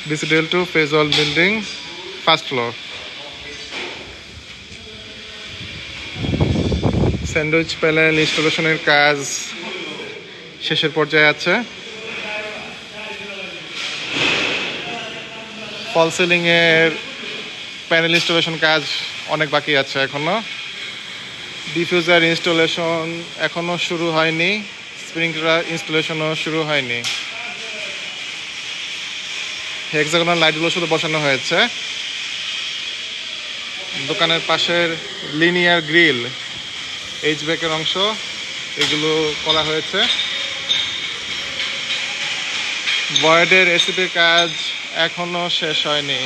BCDL to phase wall building, first floor. Sandwich panel ইনস্টলেশনের কাজ শেষের পর্যায়ে আছে। ফল সিলিং এর প্যানেল ইনস্টলেশন কাজ অনেক বাকি আছে এখনো। ডিফিউজার ইনস্টলেশন এখনো শুরু হয়নি, স্প্রিংকলার ইনস্টলেশনও শুরু হয়নি। হেক্সাগোনাল লাইটগুলো শুধু বসানো হয়েছে। দোকানের পাশের লিনিয়ার গ্রিল, এইচব্যাকের অংশ, এগুলো করা হয়েছে। ভয়েডের এসিপির কাজ এখনো শেষ হয়নি।